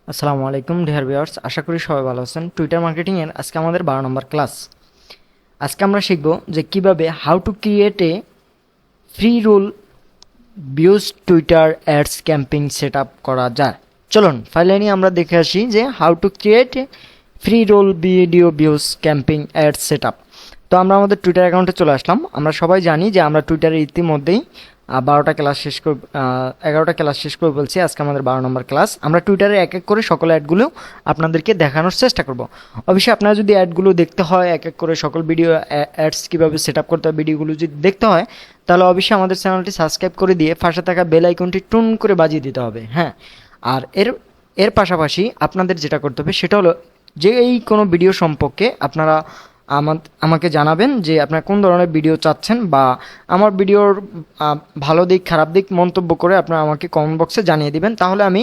আসসালামু আলাইকুম dear viewers, আশা করি সবাই ভালো আছেন। টুইটার মার্কেটিং এর আজকে আমাদের 12 নম্বর ক্লাস। আজকে আমরা শিখব যে কিভাবে how to create a free roll views Twitter ads camping setup করা যায়। চলুন ফাইলে নিয়ে আমরা দেখে আসি যে how to create a free roll video views camping ads setup. তো আমরা আমাদের টুইটার অ্যাকাউন্টে চলে আসলাম। আমরা সবাই জানি যে আমরা টুইটারে ইতিমধ্যেই 12টা ক্লাস শেষ করে 11টা ক্লাস শেষ করে বলছি। আজকে আমাদের 12 নম্বর ক্লাস। আমরা টুইটারে এক এক করে সকল অ্যাডগুলো আপনাদেরকে দেখানোর চেষ্টা করব। অবশ্যই আপনারা যদি অ্যাডগুলো দেখতে হয়, এক এক করে সকল ভিডিও অ্যাডস কীভাবে সেট আপ করতে হয় ভিডিওগুলো যদি দেখতে হয়, তাহলে অবশ্যই আমাদের চ্যানেলটি সাবস্ক্রাইব করে দিয়ে পাশে থাকা বেল আইকনটি টুন করে বাজিয়ে দিতে হবে। হ্যাঁ, আর এর পাশাপাশি আপনাদের যেটা করতে হবে সেটা হলো যে এই কোনো ভিডিও সম্পর্কে আপনারা আমাকে জানাবেন যে আপনারা কোন ধরনের ভিডিও চাচ্ছেন, বা আমার ভিডিওর ভালো দিক খারাপ দিক মন্তব্য করে আপনারা আমাকে কমেন্ট বক্সে জানিয়ে দিবেন। তাহলে আমি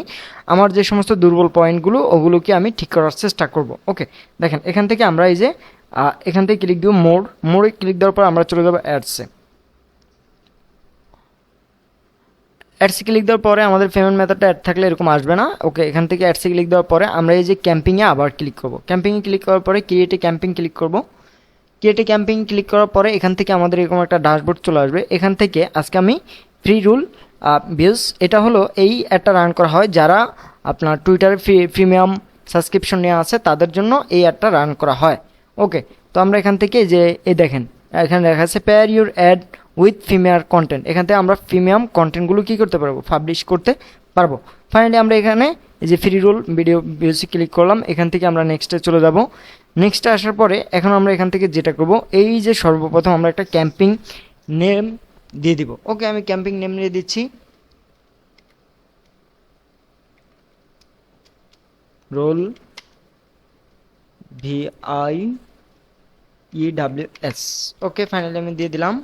আমার যে সমস্ত দুর্বল পয়েন্টগুলো ওগুলোকে আমি ঠিক করার চেষ্টা করব। ওকে, দেখেন এখান থেকে আমরা এই যে এখান থেকে ক্লিক দিব মোড়ে ক্লিক দেওয়ার পর আমরা চলে যাবো অ্যাডসে। অ্যাডসে ক্লিক দেওয়ার পরে আমাদের পেমেন্ট মেথডটা অ্যাড থাকলে এরকম আসবে না। ওকে, এখান থেকে অ্যাডসে ক্লিক দেওয়ার পরে আমরা এই যে ক্যাম্পিংয়ে আবার ক্লিক করব। ক্যাম্পিংয়ে ক্লিক করার পরে ক্রিয়েট এ ক্যাম্পিং ক্লিক করব। ক্রিয়েট এ ক্যাম্পিং ক্লিক করার পরে এখান থেকে আমাদের এরকম একটা ড্যাশবোর্ড চলে আসবে। এখান থেকে আজকে আমি ফ্রি রুল ভিউজ, এটা হলো এই অ্যাডটা রান করা হয় যারা আপনার টুইটারে প্রিমিয়াম সাবস্ক্রিপশন নেওয়া আছে তাদের জন্য এই অ্যাডটা রান করা হয়। ওকে, তো আমরা এখান থেকে যে এই দেখেন এখানে দেখা যাচ্ছে pair your add with premier content, এখান থেকে আমরা প্রিমিয়াম কন্টেন্টগুলো কী করতে পারবো, পাবলিশ করতে পারবো। ফাইনালি আমরা এখানে এই যে ফ্রি রোল ভিডিও ভিউসে ক্লিক করলাম। এখান থেকে আমরা নেক্সটে চলে যাব। নেক্সটে আসার পরে এখন আমরা এখান থেকে যেটা করব, এই যে সর্বপ্রথম আমরা একটা ক্যাম্পিং নেম দিয়ে দিব। ওকে, আমি ক্যাম্পিং নেম দিয়ে দিচ্ছি রোল VIEWS। ওকে, ফাইনালি আমি দিয়ে দিলাম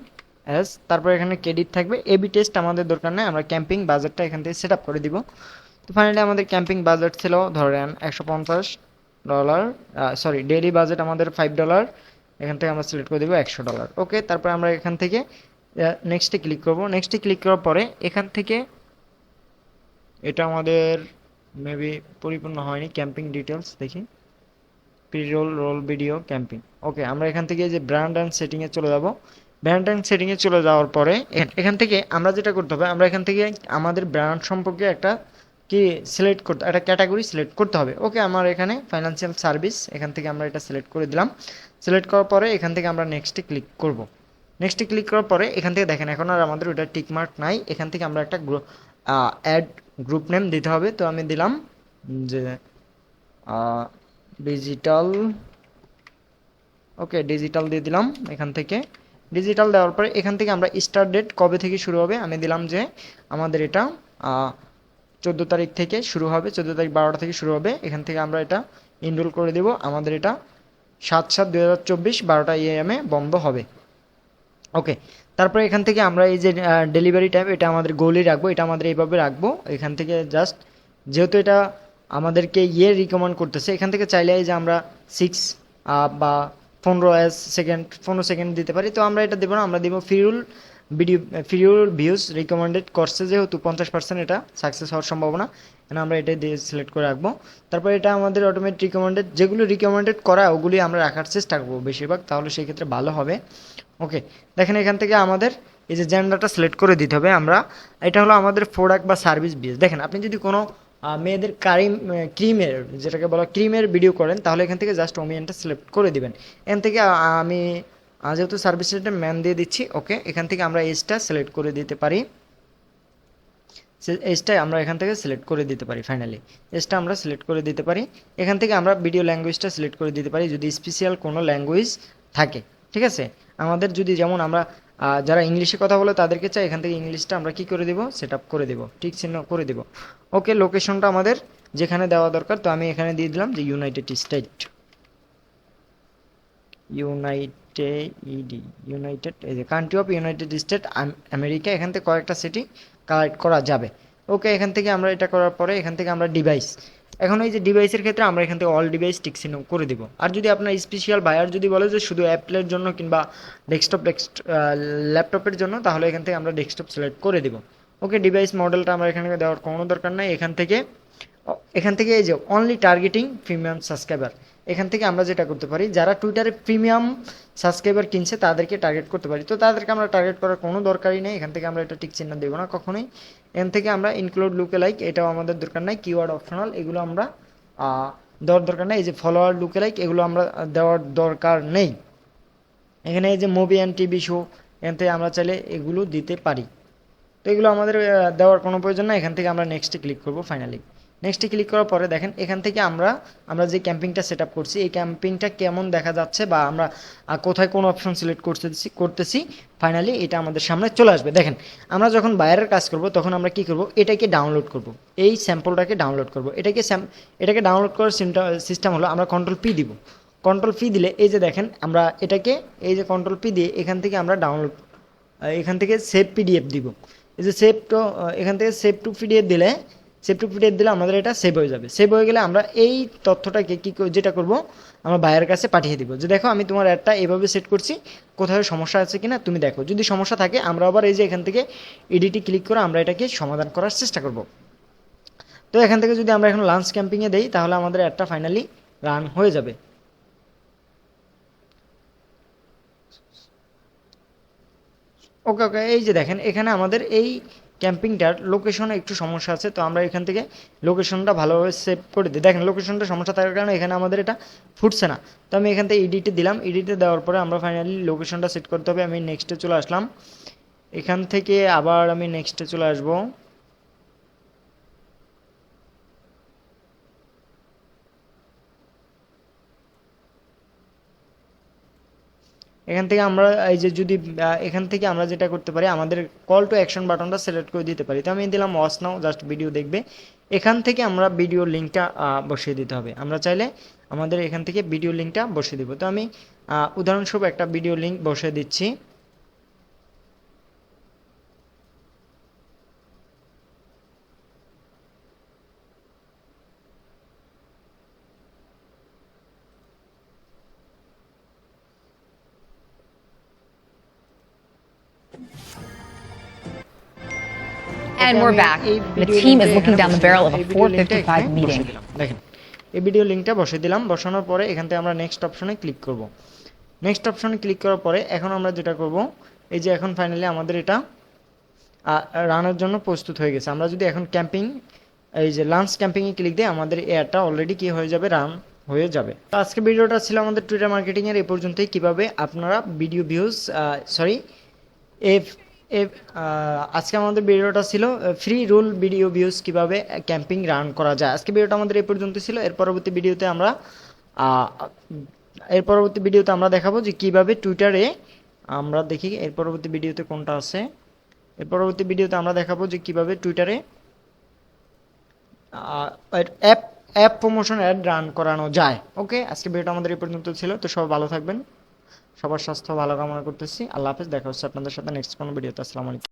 এস। তারপর এখানে ক্রেডিট থাকবে, এবি টেস্ট আমাদের দরকার নেই, আমরা ক্যাম্পিং বাজেটটা এখান থেকে সেট আপ করে দিব। তো ফাইনালি আমাদের ক্যাম্পিং বাজেট ছিল ধরেন $150, সরি ডেইলি বাজেট আমাদের $5। এখান থেকে আমরা সিলেক্ট করে দেবো $100। ওকে, তারপর আমরা এখান থেকে নেক্সটে ক্লিক করব। নেক্সটে ক্লিক করার পরে এখান থেকে এটা আমাদের মেবি পরিপূর্ণ হয়নি, ক্যাম্পিং ডিটেলস দেখি, pre roll roll video camping. Okay, আমরা এখান থেকে যে ব্র্যান্ড অ্যান্ড সেটিংয়ে চলে যাব। ব্র্যান্ড অ্যান্ড সেটিংয়ে চলে যাওয়ার পরে এখান থেকে আমরা যেটা করতে হবে, আমরা এখান থেকে আমাদের ব্র্যান্ড সম্পর্কে একটা কি সিলেক্ট করতে, একটা ক্যাটাগরি সিলেক্ট করতে হবে। ওকে, আমার এখানে ফাইন্যান্সিয়াল সার্ভিস, এখান থেকে আমরা এটা সিলেক্ট করে দিলাম। সিলেক্ট করার পরে এখান থেকে আমরা নেক্সটে ক্লিক করব। নেক্সটে ক্লিক করার পরে এখান থেকে দেখেন এখন আর আমাদের ওটা টিকমার্ক নাই। এখান থেকে আমরা একটা অ্যাড গ্রুপ নেম দিতে হবে। তো আমি দিলাম যে ডিজিটাল। ওকে, ডিজিটাল দিয়ে দিলাম। এখান থেকে ডিজিটাল দেওয়ার পরে এখান থেকে আমরা স্টার্ট ডেট কবে থেকে শুরু হবে আমি দিলাম যে আমাদের এটা 14 তারিখ থেকে শুরু হবে, 14 তারিখ 12টা থেকে শুরু হবে। এখান থেকে আমরা এটা ইনরোল করে দেব। আমাদের এটা 7/7/2024 12টা AM বন্ধ হবে। ওকে, তারপরে এখান থেকে আমরা এই যে ডেলিভারি টাইম এটা আমাদের গোলই রাখবো, এটা আমাদের এইভাবে রাখবো। এখান থেকে জাস্ট যেহেতু এটা আমাদেরকে রিকমেন্ড করতেছে, এখান থেকে চাইলে এই যে আমরা 6 বা 15 সেকেন্ড দিতে পারি। তো আমরা এটা দেবো না, আমরা দেবো ফিউল ভিউজ রিকমেন্ডেড করছে যেহেতু 50% এটা সাকসেস হওয়ার সম্ভাবনা, এখানে আমরা এটাই দিয়ে সিলেক্ট করে রাখবো। তারপর এটা আমাদের অটোমেটিক রিকমেন্ডেড, যেগুলো রিকমেন্ডেড করা ওগুলি আমরা রাখার চেষ্টা করবো বেশিরভাগ, তাহলে সেই ক্ষেত্রে ভালো হবে। ওকে, দেখেন এখান থেকে আমাদের এই যে জেন্ডারটা সিলেক্ট করে দিতে হবে। আমরা এটা হলো আমাদের প্রোডাক্ট বা সার্ভিস বেস। দেখেন আপনি যদি কোনো মেয়েদের ক্রিমের, যেটাকে বলা ক্রিমের ভিডিও করেন, তাহলে এখান থেকে জাস্ট ওমিয়ানটা সিলেক্ট করে দিবেন। এখান থেকে আমি যেহেতু সার্ভিস রেটের ম্যান দিয়ে দিচ্ছি। ওকে, এখান থেকে আমরা এজটা সিলেক্ট করে দিতে পারি, এজটাই আমরা এখান থেকে সিলেক্ট করে দিতে পারি। ফাইনালি এজটা আমরা সিলেক্ট করে দিতে পারি। এখান থেকে আমরা ভিডিও ল্যাঙ্গুয়েজটা সিলেক্ট করে দিতে পারি যদি স্পেশাল কোনো ল্যাঙ্গুয়েজ থাকে। ঠিক আছে, আমাদের যদি যেমন আমরা যারা ইংলিশে কথা বলে তাদেরকে চাই, এখান থেকে ইংলিশটা আমরা কি করে দেব, সেট আপ করে দেব, ঠিক চিহ্ন করে দেব। ওকে, লোকেশনটা আমাদের যেখানে দেওয়া দরকার, তো আমি এখানে দিয়ে দিলাম যে ইউনাইটেড স্টেট, ইউনাইটেড এই যে country of United state America. এখান থেকে কয়েকটা সিটি কালেক্ট করা যাবে। ওকে, এখান থেকে আমরা এটা করার পরে এখান থেকে আমরা ডিভাইস, এখন এই যে ডিভাইসের ক্ষেত্রে আমরা এখান থেকে অল ডিভাইস টিক চিহ্ন করে দিব। আর যদি আপনার স্পেশাল বায়ার যদি বলে যে শুধু অ্যাপলের জন্য কিংবা ল্যাপটপের জন্য, তাহলে এখান থেকে আমরা ডেস্কটপ সিলেক্ট করে দিব। ওকে, ডিভাইস মডেলটা আমরা এখানে দেওয়ার কোনো দরকার নাই। এখান থেকে এখান থেকে এই যে অনলি টার্গেটিং প্রিমিয়াম সাবস্ক্রাইবার, এখান থেকে আমরা যেটা করতে পারি যারা টুইটারে প্রিমিয়াম সাবস্ক্রাইবার কিনছে তাদেরকে টার্গেট করতে পারি। তো তাদেরকে আমরা টার্গেট করার কোনো দরকারই নেই, এখান থেকে আমরা এটা টিক চিহ্ন দেবো না কখনোই। এখান থেকে আমরা ইনক্লুড লুকে লাইক, এটাও আমাদের দরকার নাই, কিওয়ার্ড অপশনাল, এগুলো আমরা দেওয়ার দরকার নেই। এই যে ফলোয়ার লুকে লাইক এগুলো আমরা দেওয়ার দরকার নেই। এখানে এই যে মুভি অ্যান্ড টিভি শো, এখান থেকে আমরা চাইলে এগুলো দিতে পারি। তো এগুলো আমাদের দেওয়ার কোনো প্রয়োজন না। এখান থেকে আমরা নেক্সটে ক্লিক করব। ফাইনালি নেক্সটে ক্লিক করার পরে দেখেন এখান থেকে আমরা যে ক্যাম্পিংটা সেট আপ করছি এই ক্যাম্পিংটা কেমন দেখা যাচ্ছে বা আমরা কোথায় কোন অপশন সিলেক্ট করতেছি ফাইনালি এটা আমাদের সামনে চলে আসবে। দেখেন আমরা যখন বাইরের কাজ করব তখন আমরা কি করব, এটাকে ডাউনলোড করব, এই স্যাম্পলটাকে ডাউনলোড করব। এটাকে ডাউনলোড করার সিস্টেম হলো আমরা কন্ট্রোল পি দিব। কন্ট্রোল পি দিলে এই যে দেখেন আমরা এটাকে এই যে কন্ট্রোল পি দিয়ে এখান থেকে আমরা ডাউনলোড, এখান থেকে সেভ পিডিএফ দিব। এই যে সেভ টু, এখান থেকে সেভ টু পিডিএফ দিলে আমাদের এটা সেভ হয়ে যাবে। সেভ হয়ে গেলে আমরা এই তথ্যটাকে যেটা করব আমরা ভাইয়ের কাছে পাঠিয়ে দিব যে দেখো আমি তোমার অ্যাডটা এভাবে সেট করছি, কোথাও সমস্যা আছে কিনা তুমি দেখো। যদি সমস্যা থাকে আমরা আবার এই যে এখান থেকে এডিটে ক্লিক করে আমরা এটাকে সমাধান করার চেষ্টা করব। তো এখান থেকে যদি আমরা এখন লাঞ্চ ক্যাম্পিংয়ে দেই তাহলে আমাদের অ্যাডটা ফাইনালি রান হয়ে যাবে। ওকে, এই যে দেখেন এখানে আমাদের এই ক্যাম্পিংটার লোকেশনে একটু সমস্যা আছে, তো আমরা এখান থেকে লোকেশনটা ভালোভাবে সেভ করে দিই। দেখেন লোকেশনটা সমস্যা থাকার কারণে এখানে আমাদের এটা ফুটছে না। তো আমি এখান থেকে এডিটে দিলাম, এডিটে দেওয়ার পরে আমরা ফাইনালি লোকেশনটা সেট করতে হবে। আমি নেক্সটে চলে আসলাম, এখান থেকে আবার আমি নেক্সটে চলে আসবো। এখান থেকে আমরা এই যে যদি এখান থেকে আমরা যেটা করতে পারি আমাদের কল টু অ্যাকশন বাটনটা সিলেক্ট করে দিতে পারি। তো আমি দিলাম ওয়াচ নাও, জাস্ট ভিডিও দেখবে। এখান থেকে আমরা ভিডিও লিঙ্কটা বসিয়ে দিতে হবে। আমরা চাইলে আমাদের এখান থেকে ভিডিও লিঙ্কটা বসিয়ে দিব। তো আমি উদাহরণস্বরূপ একটা ভিডিও লিঙ্ক বসিয়ে দিচ্ছি। And we're back. The team is looking down the barrel of a 455 meeting. দেখেন এই ভিডিও লিঙ্কটা বসিয়ে দিলাম। বসানোর পরে এখান থেকে আমরা নেক্সট অপশনে ক্লিক করব। নেক্সট অপশনে ক্লিক করার পরে এখন আমরা যেটা করব, এই যে এখন ফাইনালি আমাদের এটা রানের জন্য প্রস্তুত হয়ে গেছে। আমরা যদি এখন ক্যাম্পিং এই যে লাঞ্চ ক্যাম্পিংয়ে ক্লিক দিই আমাদের এয়ারটা অলরেডি কি হয়ে যাবে, রান হয়ে যাবে। তো আজকে ভিডিওটা ছিল আমাদের টুইটার মার্কেটিংয়ের এই পর্যন্তই। কিভাবে আপনারা ভিডিও ভিউজ আজকে আমাদের ভিডিওটা ছিল ফ্রি রুল ভিডিও ভিউজ কিভাবে ক্যাম্পিং রান করা যায়। আজকে ভিডিওটা আমাদের এই পর্যন্ত ছিল। এর পরবর্তী ভিডিওতে আমরা দেখাবো যে কিভাবে টুইটারে আমরা দেখি এর পরবর্তী ভিডিওতে কোনটা আছে। এর পরবর্তী ভিডিওতে আমরা দেখাবো যে কিভাবে টুইটারে অ্যাপ প্রমোশন অ্যাড রান করানো যায়। ওকে, আজকে ভিডিওটা আমাদের এই পর্যন্ত ছিল। তো সবাই ভালো থাকবেন, সবার স্বাস্থ্য ভালো কামনা করতেছি। আল্লাহ হাফেজ, দেখা হচ্ছে আপনাদের সাথে নেক্সট কোনো ভিডিওতে। আসসালামু আলাইকুম।